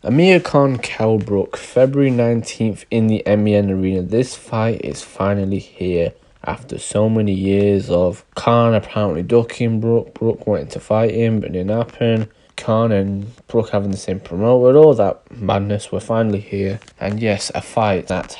Amir Kell Brook, February 19th in the MEN Arena. This fight is finally here after so many years of Khan apparently ducking Brook, Brook wanting to fight him, but it didn't happen. Khan and Brook having the same promoter, all that madness, we're finally here. And yes, a fight that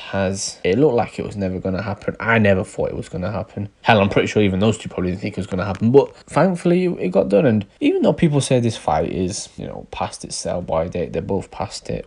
it looked like it was never going to happen. I never thought it was going to happen. Hell, I'm pretty sure even those two probably didn't think it was going to happen. But thankfully, it got done. And even though people say this fight is, past its sell-by date, they're both past it.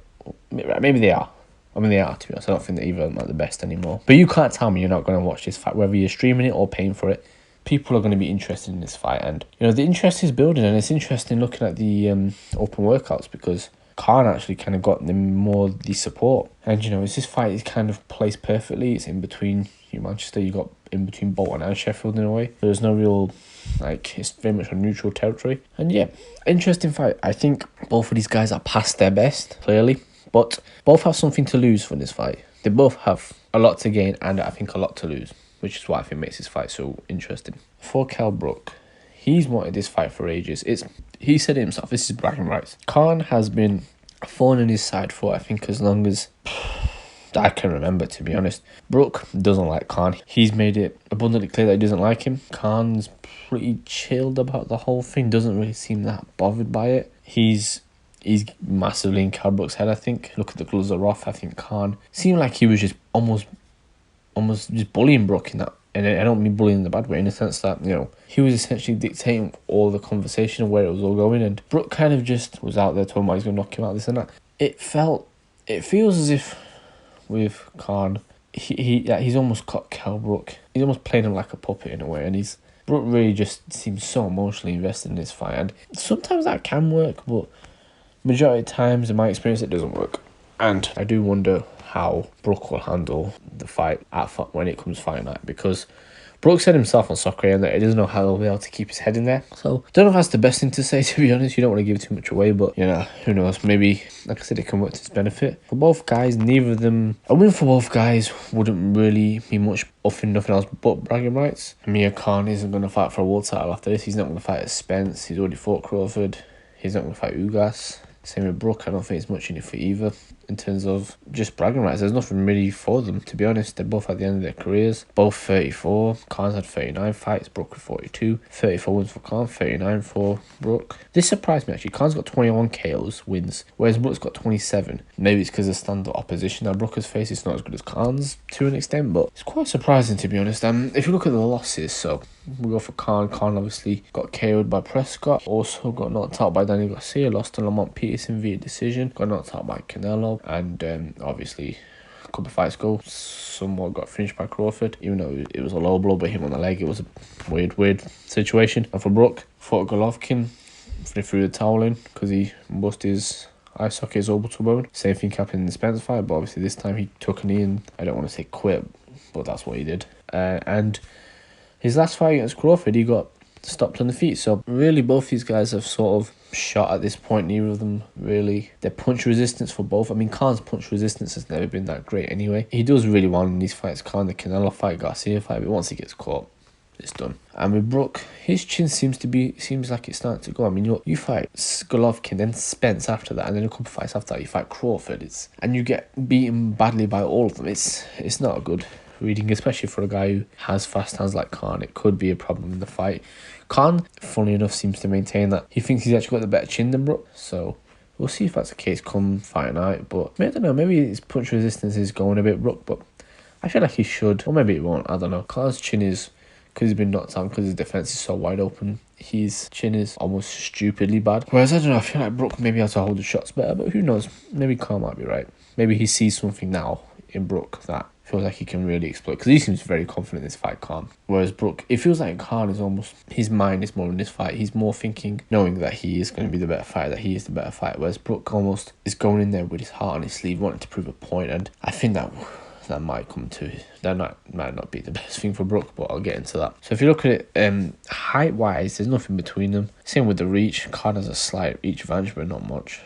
Maybe they are. I mean, they are, to be honest. I don't think that either of them are the best anymore. But you can't tell me you're not going to watch this fight, whether you're streaming it or paying for it. People are going to be interested in this fight, and the interest is building, and it's interesting looking at the open workouts because Khan actually kind of got the support, and this fight is kind of placed perfectly. It's in between Manchester, you got in between Bolton and Sheffield in a way. There's no real it's very much a neutral territory, and yeah, interesting fight. I think both of these guys are past their best clearly, but both have something to lose from this fight. They both have a lot to gain and I think a lot to lose, which is what I think makes this fight so interesting. For Kell Brook, he's wanted this fight for ages. He said it himself, this is bragging rights. Khan has been a thorn in his side for I think as long as I can remember, to be honest. Brook doesn't like Khan. He's made it abundantly clear that he doesn't like him. Khan's pretty chilled about the whole thing, doesn't really seem that bothered by it. He's massively in Kell Brook's head, I think. Look at the gloves are off. I think Khan seemed like he was just almost just bullying Brook in that. And I don't mean bullying in the bad way, in the sense that, he was essentially dictating all the conversation of where it was all going. And Brook kind of just was out there talking about he's going to knock him out, this and that. It feels as if with Khan, he's almost got Kell Brook. He's almost playing him like a puppet in a way. And Brook really just seems so emotionally invested in this fight. And sometimes that can work, but majority of times, in my experience, it doesn't work. And I do wonder how Brook will handle the fight when it comes fight night, because Brook said himself on Soccer that he doesn't know how he'll be able to keep his head in there. So, don't know if that's the best thing to say, to be honest. You don't want to give too much away, but, who knows. Maybe, like I said, it can work to his benefit. For both guys, neither of them... A win for both guys wouldn't really be much nothing else but bragging rights. Amir Khan isn't going to fight for a world title after this. He's not going to fight Spence. He's already fought Crawford. He's not going to fight Ugas. Same with Brook. I don't think it's much in it for either. In terms of just bragging rights, there's nothing really for them, to be honest. They're both at the end of their careers. Both 34. Khan's had 39 fights. Brook with 42. 34 wins for Khan. 39 for Brook. This surprised me, actually. Khan's got 21 KOs wins, whereas Brook's got 27. Maybe it's because of standard opposition that Brook has faced. It's not as good as Khan's to an extent, but it's quite surprising, to be honest. If you look at the losses, so we go for Khan. Khan obviously got KO'd by Prescott. Also got knocked out by Danny Garcia. Lost to Lamont Peterson via decision. Got knocked out by Canelo. And obviously, a couple of fights ago, somewhat got finished by Crawford. Even though it was a low blow, but him on the leg, it was a weird situation. And for Brook, fought Golovkin. They threw the towel in because he busted his eye socket, his orbital bone. Same thing happened in the Spence fight, but obviously this time he took a knee and I don't want to say quit, but that's what he did. And his last fight against Crawford, he got stopped on the feet. So really, both these guys have sort of shot at this point. Neither of them really. Their punch resistance for both. I mean, Khan's punch resistance has never been that great anyway. He does really well in these fights. Khan, the Canelo fight, Garcia fight, but once he gets caught, it's done. And with Brook, his chin seems like it's starting to go. I mean, you fight Golovkin, then Spence after that, and then a couple of fights after that, you fight Crawford. And you get beaten badly by all of them. It's not a good reading, especially for a guy who has fast hands like Khan. It could be a problem in the fight. Khan, funny enough, seems to maintain that he thinks he's actually got the better chin than Brook. So we'll see if that's the case come fight night. But I don't know, maybe his punch resistance is going a bit Brook, but I feel like he should. Or maybe it won't, I don't know. Khan's chin is, because he's been knocked down, because his defence is so wide open, his chin is almost stupidly bad. Whereas, I don't know, I feel like Brook maybe has to hold the shots better, but who knows? Maybe Khan might be right. Maybe he sees something now in Brook that feels like he can really exploit, because he seems very confident in this fight, Khan. Whereas Brook, it feels like Khan is almost, his mind is more in this fight. He's more thinking, knowing that he is going to be the better fighter, that he is the better fighter. Whereas Brook almost is going in there with his heart on his sleeve, wanting to prove a point. And I think that might come to, that might not be the best thing for Brook, but I'll get into that. So if you look at it, height-wise, there's nothing between them. Same with the reach. Khan has a slight reach advantage, but not much.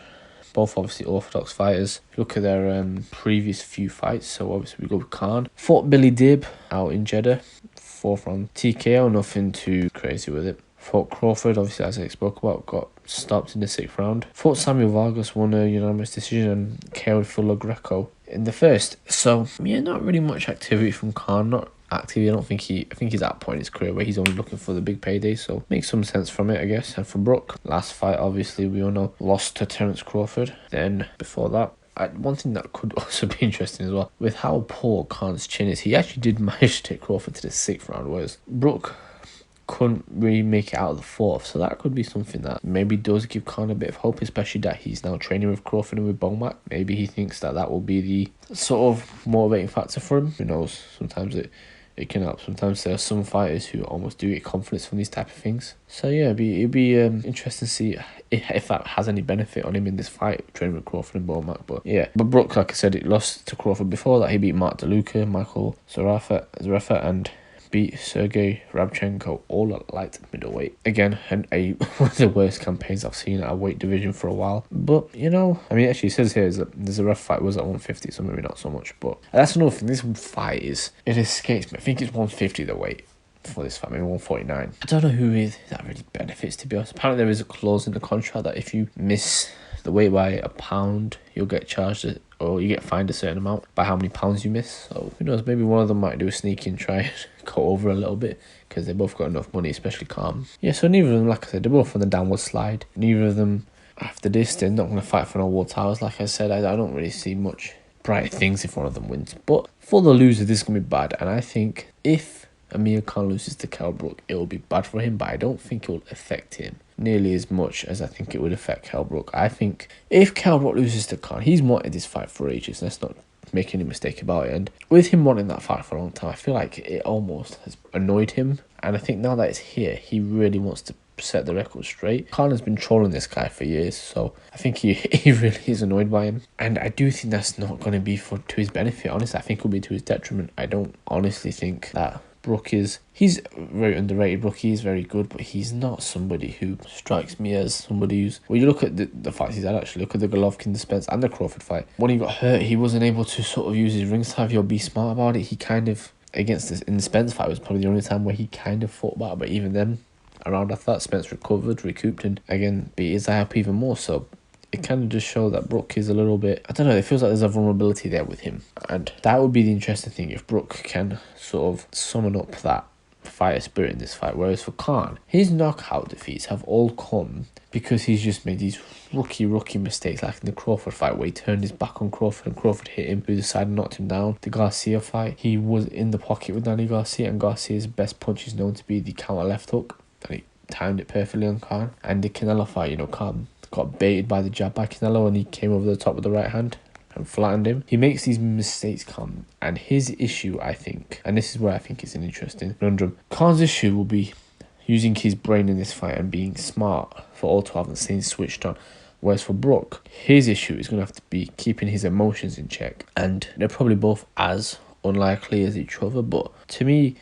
Both obviously orthodox fighters. Look at their previous few fights. So obviously we go with Khan. Fought Billy Dib out in Jeddah. Fourth round TKO, nothing too crazy with it. Fought Crawford, obviously, as I spoke about, got stopped in the 6th round. Fought Samuel Vargas, won a unanimous decision, and KO'd Fuller Greco in the first. So, yeah, not really much activity from Khan. Not active. I think he's at a point in his career where he's only looking for the big payday, so makes some sense from it, I guess. And for Brook, last fight, obviously, we all know, lost to Terence Crawford. Then, before that, one thing that could also be interesting as well, with how poor Khan's chin is, he actually did manage to take Crawford to the 6th round, whereas Brook couldn't really make it out of the 4th, so that could be something that maybe does give Khan a bit of hope, especially that he's now training with Crawford and with Bomac. Maybe he thinks that will be the sort of motivating factor for him. Who knows? Sometimes it can help. Sometimes there are some fighters who almost do get confidence from these type of things. So yeah, it'd be interesting to see if that has any benefit on him in this fight, training with Crawford and Bomac. But yeah, but Brook, like I said, he lost to Crawford before that. He beat Mark DeLuca, Michael Zarafa, and beat Sergey Rabchenko, all at light middleweight. Again, one of the worst campaigns I've seen at a weight division for a while. But, you know, I mean, actually it says here is that the Zarafa fight was at 150, so maybe not so much. But that's another thing. This fight it escapes me. I think it's 150 the weight for this fight, maybe 149. I don't know who that really benefits, to be honest. Apparently there is a clause in the contract that if you miss the weight by a pound, you'll get charged or you get fined a certain amount by how many pounds you miss. So who knows, maybe one of them might do a sneak and try and go over a little bit, because they both got enough money, especially Calm. Yeah, so neither of them, like I said, they're both on the downward slide. Neither of them, after this, they're not going to fight for no world titles. Like I said, I don't really see much bright things if one of them wins. But for the loser, this is going to be bad. And I think if Amir Khan loses to Kell Brook, it will be bad for him, but I don't think it will affect him nearly as much as I think it would affect Kell Brook. I think if Kell Brook loses to Khan, he's wanted this fight for ages. Let's not make any mistake about it. And with him wanting that fight for a long time, I feel like it almost has annoyed him. And I think now that it's here, he really wants to set the record straight. Khan has been trolling this guy for years, so I think he really is annoyed by him. And I do think that's not going to be to his benefit. Honestly, I think it'll be to his detriment. I don't honestly think that Brook he's very underrated. Brook, he's very good, but he's not somebody who strikes me as somebody who's... Well, you look at the fights he's had, actually. Look at the Golovkin, the Spence, and the Crawford fight. When he got hurt, he wasn't able to sort of use his ring style or be smart about it. He kind of, in the Spence fight, was probably the only time where he kind of fought back, but even then, around after that, Spence recouped, and again, beat his eye up even more. So it kind of just shows that Brook is a little bit... I don't know, it feels like there's a vulnerability there with him. And that would be the interesting thing, if Brook can sort of summon up that fighter spirit in this fight. Whereas for Khan, his knockout defeats have all come because he's just made these rookie mistakes, like in the Crawford fight where he turned his back on Crawford and Crawford hit him through the side and knocked him down. The Garcia fight, he was in the pocket with Danny Garcia, and Garcia's best punch is known to be the counter left hook, and he timed it perfectly on Khan. And the Canelo fight, you know, Khan got baited by the jab by Canelo and he came over the top with the right hand and flattened him. He makes these mistakes, Khan, and his issue, I think, and this is where I think it's an interesting conundrum, Khan's issue will be using his brain in this fight and being smart for all 12 and staying switched on. Whereas for Brook, his issue is going to have to be keeping his emotions in check, and they're probably both as unlikely as each other. But to me,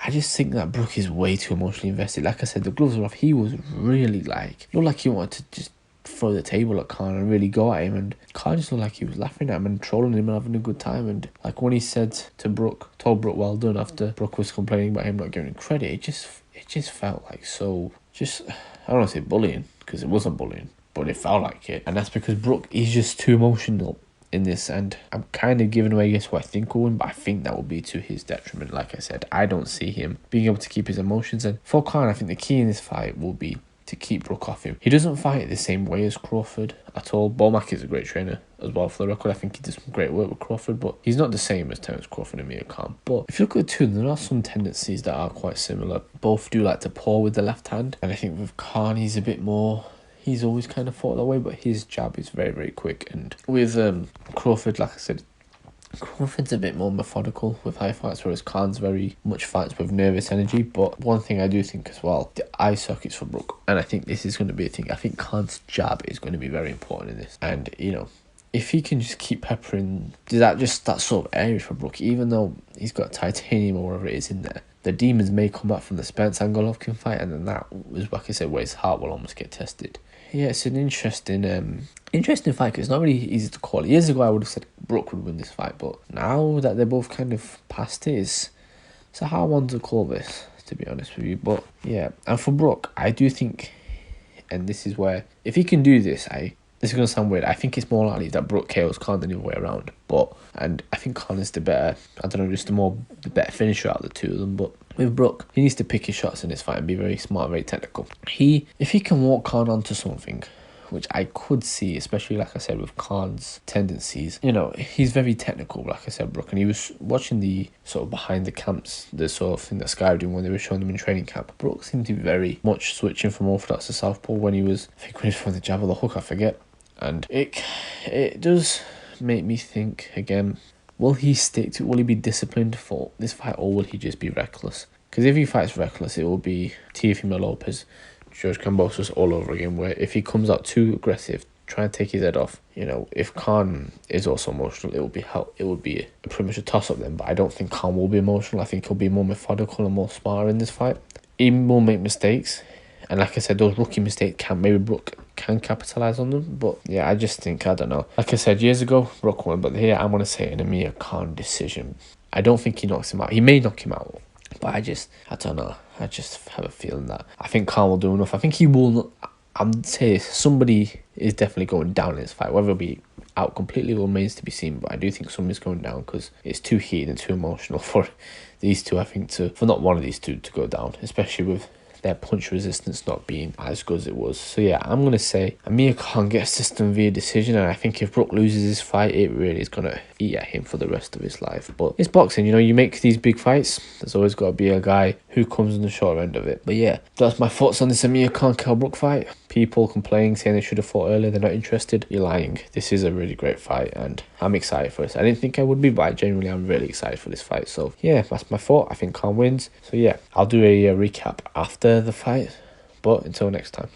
I just think that Brook is way too emotionally invested. Like I said, the gloves were off. He was really looked like he wanted to just throw the table at Khan and really go at him, and Khan just looked like he was laughing at him and trolling him and having a good time. And like when he said to Brook, told Brook well done after Brook was complaining about him not giving him credit, it just felt like so, just, I don't want to say bullying, because it wasn't bullying, but it felt like it. And that's because Brook is just too emotional in this, and I'm kind of giving away, I guess, what I think will win, but I think that will be to his detriment. Like I said, I don't see him being able to keep his emotions, and for Khan, I think the key in this fight will be to keep Brook off him. He doesn't fight the same way as Crawford at all. Bomac is a great trainer as well, for the record. I think he does some great work with Crawford, but he's not the same as Terence Crawford and Amir Khan. But if you look at the two, there are some tendencies that are quite similar. Both do like to paw with the left hand, and I think with Khan, he's a bit more... He's always kind of fought that way, but his jab is very, very quick. And with Crawford, like I said, Crawford's a bit more methodical with high fights, whereas Khan's very much fights with nervous energy. But one thing I do think as well, the eye sockets for Brook, and I think this is going to be a thing. I think Khan's jab is going to be very important in this. And, you know, if he can just keep peppering that sort of area for Brook, even though he's got titanium or whatever it is in there, the demons may come back from the Spence and Golovkin fight, and then that was, like I said, where his heart will almost get tested. Yeah, it's an interesting fight, because it's not really easy to call. Years ago, I would have said Brook would win this fight, but now that they're both kind of past it, it's a hard one to call this, to be honest with you. But yeah, and for Brook, I do think, and this is where, if he can do this, this is going to sound weird, I think it's more likely that Brook KOs Khan than the other way around. And I think Khan is the better, I don't know, just the better finisher out of the two of them. But with Brook, he needs to pick his shots in this fight and be very smart, very technical. If he can walk Khan onto something, which I could see, especially like I said with Khan's tendencies, he's very technical, like I said, Brook, and he was watching the sort of behind the camps, the sort of thing that Sky were doing when they were showing them in training camp. Brook seemed to be very much switching from orthodox to southpaw when he was throwing the jab or the hook, I forget. And it does make me think again, will he be disciplined for this fight, or will he just be reckless? Because if he fights reckless, it will be Teofimo Lopez, George Kambosos all over again, where if he comes out too aggressive, try and take his head off, if Khan is also emotional, it will be pretty much a toss-up then. But I don't think Khan will be emotional. I think he'll be more methodical and more smarter in this fight. He will make mistakes, and like I said, those rookie mistakes maybe Brook can capitalise on them. But yeah, I just think, I don't know. Like I said, years ago, Brook won, but here I'm going to say an Amir Khan decision. I don't think he knocks him out. He may knock him out, but I don't know. I just have a feeling that I think Khan will do enough. I think he will. I'm saying somebody is definitely going down in this fight. Whether it'll be out completely remains to be seen. But I do think somebody's going down because it's too heated and too emotional for these two. I think for not one of these two to go down, especially with their punch resistance not being as good as it was. So yeah, I'm going to say Amir Khan gets this done via decision, and I think if Brook loses this fight, it really is going to eat at him for the rest of his life. But it's boxing, you make these big fights, there's always got to be a guy who comes on the short end of it. But yeah, that's my thoughts on this Amir Khan Kell Brook fight. People complaining, saying they should have fought earlier, they're not interested. You're lying. This is a really great fight, and I'm excited for this. I didn't think I would be, but genuinely I'm really excited for this fight. So yeah, that's my thought. I think Khan wins. So yeah, I'll do a recap after the fight. But until next time.